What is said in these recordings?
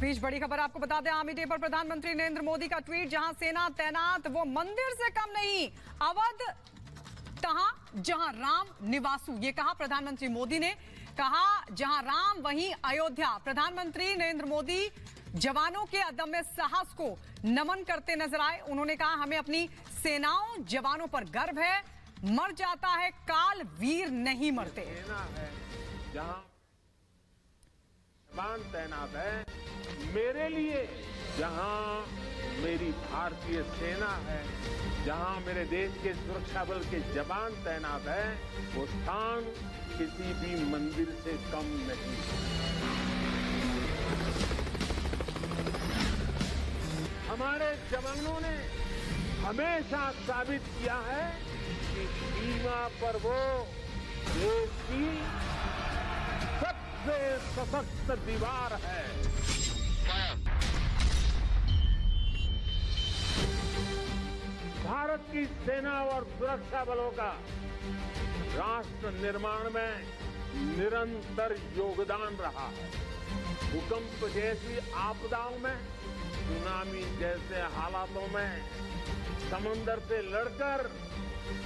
बीच बड़ी खबर आपको बता दें, आर्मी डे पर प्रधानमंत्री नरेंद्र मोदी का ट्वीट, जहां सेना तैनात वो मंदिर से कम नहीं, अवध तहां जहां राम निवासु। ये कहा प्रधानमंत्री मोदी ने, कहा जहां राम वहीं अयोध्या। प्रधानमंत्री नरेंद्र मोदी जवानों के अदम्य साहस को नमन करते नजर आए। उन्होंने कहा हमें अपनी सेनाओं जवानों पर गर्व है, मर जाता है काल, वीर नहीं मरते। सेना है जहां जवान तैनात है, मेरे लिए जहां मेरी भारतीय सेना है, जहां मेरे देश के सुरक्षा बल के जवान तैनात है, वो स्थान किसी भी मंदिर से कम नहीं। हमारे जवानों ने हमेशा साबित किया है कि सीमा पर वो देश की सबसे सशक्त दीवार है। भारत की सेना और सुरक्षा बलों का राष्ट्र निर्माण में निरंतर योगदान रहा है। भूकंप जैसी आपदाओं में, सुनामी जैसे हालातों में समंदर से लड़कर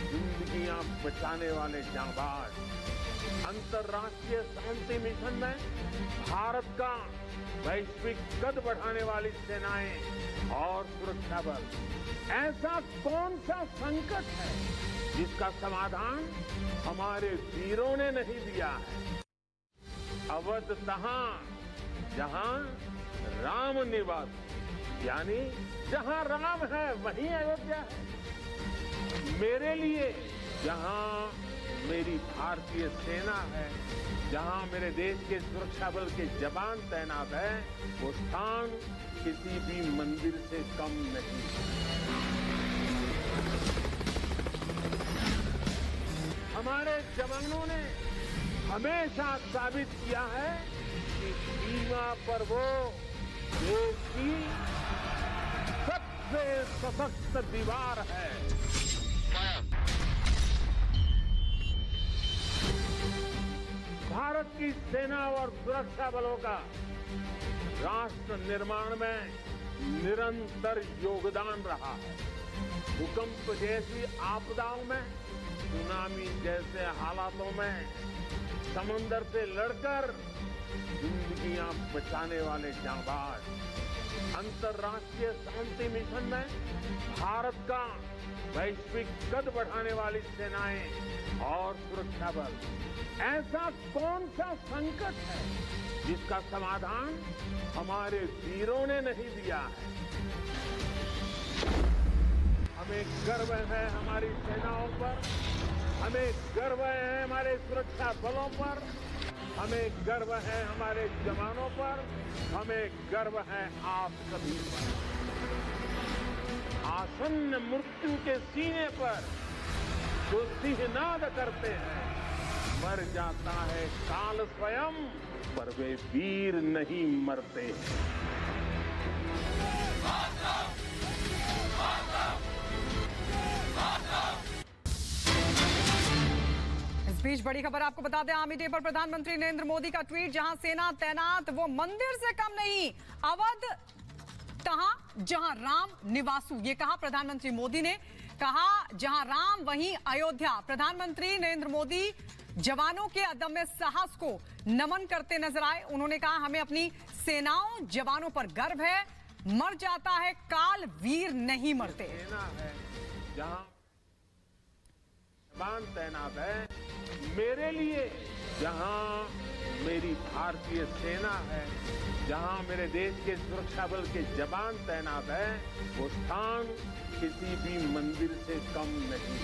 जिंदगियां बचाने वाले जांबाज, अंतर्राष्ट्रीय शांति मिशन में भारत का वैश्विक कद बढ़ाने वाली सेनाएं और सुरक्षा बल। ऐसा कौन सा संकट है जिसका समाधान हमारे वीरों ने नहीं दिया है। अवध तहां जहां राम निवास, यानी जहां राम है वहीं अयोध्या है। मेरे लिए जहां मेरी भारतीय सेना है, जहां मेरे देश के सुरक्षा बल के जवान तैनात है, वो स्थान किसी भी मंदिर से कम नहीं। हमारे जवानों ने हमेशा साबित किया है कि सीमा पर वो देश की सबसे सशक्त दीवार है। भारत की सेना और सुरक्षा बलों का राष्ट्र निर्माण में निरंतर योगदान रहा है। भूकंप जैसी आपदाओं में, सुनामी जैसे हालातों में समंदर से लड़कर जिंदगियां बचाने वाले जांबाज, अंतर्राष्ट्रीय शांति मिशन में भारत का वैश्विक कद बढ़ाने वाली सेनाएं और सुरक्षा बल। ऐसा कौन सा संकट है जिसका समाधान हमारे वीरों ने नहीं दिया है। हमें गर्व है हमारी सेनाओं पर, हमें गर्व है हमारे सुरक्षा बलों पर, हमें गर्व है हमारे जवानों पर, हमें गर्व है आप सभी पर। आसन्न मृत्यु के सीने पर जो सिंहनाद करते हैं, मर जाता है काल स्वयं, पर वे वीर नहीं मरते। इस बीच बड़ी खबर आपको बता दें, आर्मी डे पर प्रधानमंत्री नरेंद्र मोदी का ट्वीट, जहां सेना तैनात वो मंदिर से कम नहीं, अवध तहां जहां राम निवासु। ये कहा प्रधानमंत्री मोदी ने, कहा जहां राम वहीं अयोध्या। प्रधानमंत्री नरेंद्र मोदी जवानों के अदम्य साहस को नमन करते नजर आए। उन्होंने कहा हमें अपनी सेनाओं जवानों पर गर्व है, मर जाता है काल, वीर नहीं मरते। सेना है जहां जवान तैनात है, मेरे लिए जहां मेरी भारतीय सेना है, जहां मेरे देश के सुरक्षा बल के जवान तैनात है, वो स्थान किसी भी मंदिर से कम नहीं।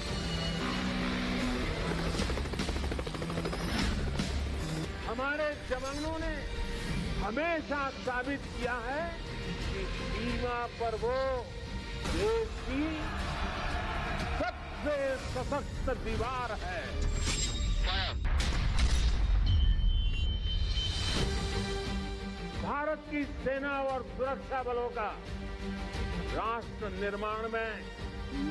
हमारे जवानों ने हमेशा साबित किया है कि सीमा पर वो देश की सबसे सशक्त दीवार है। भारत की सेना और सुरक्षा बलों का राष्ट्र निर्माण में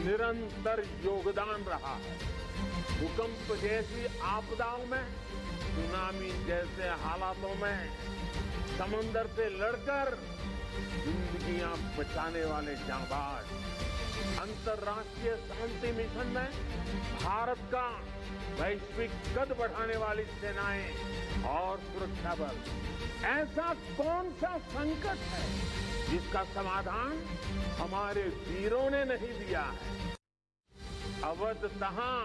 निरंतर योगदान रहा है। भूकंप जैसी आपदाओं में, सुनामी जैसे हालातों में समंदर से लड़कर जिंदगियां बचाने वाले जांबाज, अंतर्राष्ट्रीय शांति मिशन में भारत का वैश्विक कद बढ़ाने वाली सेनाएं और सुरक्षा बल। ऐसा कौन सा संकट है जिसका समाधान हमारे वीरों ने नहीं दिया है? अवध तहां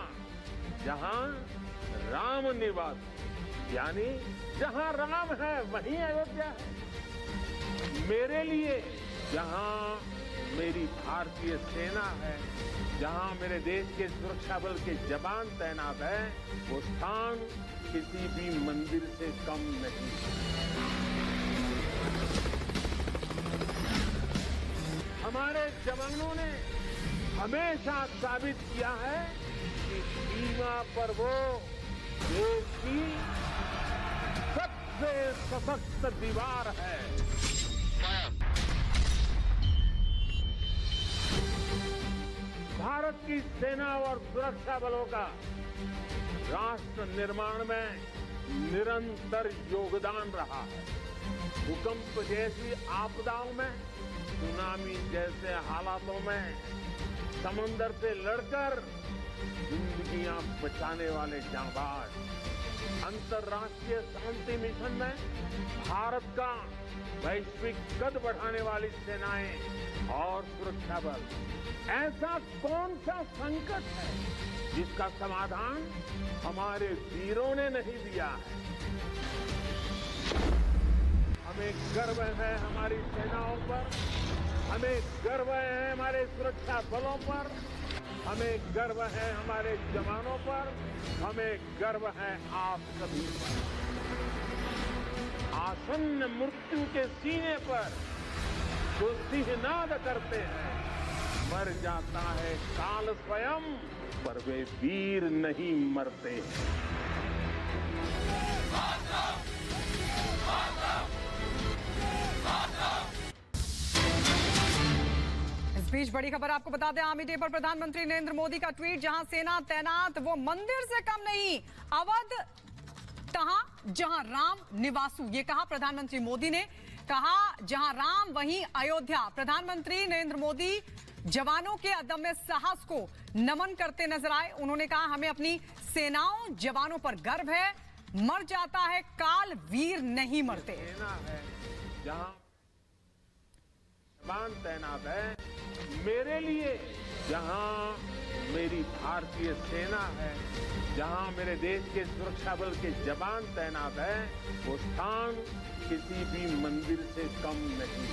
जहां राम निवास, यानी जहां राम है वहीं अयोध्या है। मेरे लिए जहां मेरी भारतीय सेना है, जहां मेरे देश के सुरक्षा बल के जवान तैनात हैं, वो स्थान किसी भी मंदिर से कम नहीं। हमारे जवानों ने हमेशा साबित किया है कि सीमा पर वो देश की सबसे सशक्त दीवार है। भारत की सेना और सुरक्षा बलों का राष्ट्र निर्माण में निरंतर योगदान रहा है। भूकंप जैसी आपदाओं में, सुनामी जैसे हालातों में समंदर से लड़कर जिंदगियां बचाने वाले जांबाज, अंतर्राष्ट्रीय शांति मिशन में भारत का वैश्विक कद बढ़ाने वाली सेनाएं और सुरक्षा बल। ऐसा कौन सा संकट है जिसका समाधान हमारे वीरों ने नहीं दिया है? हमें गर्व है हमारी सेनाओं पर, हमें गर्व है हमारे सुरक्षा बलों पर, हमें गर्व है हमारे जवानों पर, हमें गर्व है आप सभी पर। आसन्न मृत्यु के सीने पर जो सिंहनाद करते हैं, मर जाता है काल स्वयं, पर वे वीर नहीं मरते। इस बीच बड़ी खबर आपको बता दें, आर्मी डे पर प्रधानमंत्री नरेंद्र मोदी का ट्वीट, जहां सेना तैनात वो मंदिर से कम नहीं, अवध तहां जहां राम निवासु। ये कहा प्रधानमंत्री मोदी ने, कहा जहां राम वहीं अयोध्या। प्रधानमंत्री नरेंद्र मोदी जवानों के अदम्य साहस को नमन करते नजर आए। उन्होंने कहा हमें अपनी सेनाओं जवानों पर गर्व है, मर जाता है काल, वीर नहीं मरते। सेना है जहां जवान तैनात है, मेरे लिए जहां मेरी भारतीय सेना है, जहां मेरे देश के सुरक्षा बल के जवान तैनात हैं, वो स्थान किसी भी मंदिर से कम नहीं।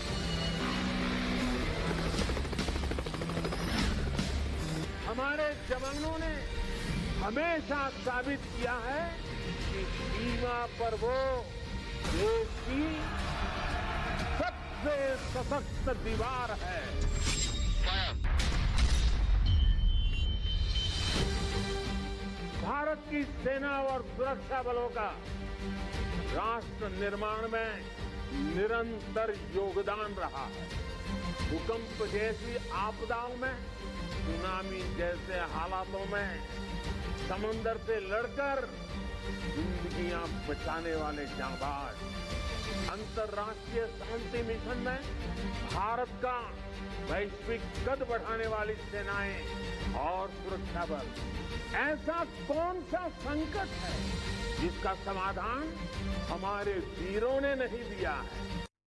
हमारे जवानों ने हमेशा साबित किया है कि सीमा पर वो देश की सबसे सशक्त दीवार है। भारत की सेना और सुरक्षा बलों का राष्ट्र निर्माण में निरंतर योगदान रहा है। भूकंप जैसी आपदाओं में, सुनामी जैसे हालातों में समंदर से लड़कर जिंदगियां बचाने वाले जांबाज, अंतर्राष्ट्रीय शांति मिशन में भारत का वैश्विक कद बढ़ाने वाली सेनाएं और सुरक्षा बल। ऐसा कौन सा संकट है जिसका समाधान हमारे वीरों ने नहीं दिया है?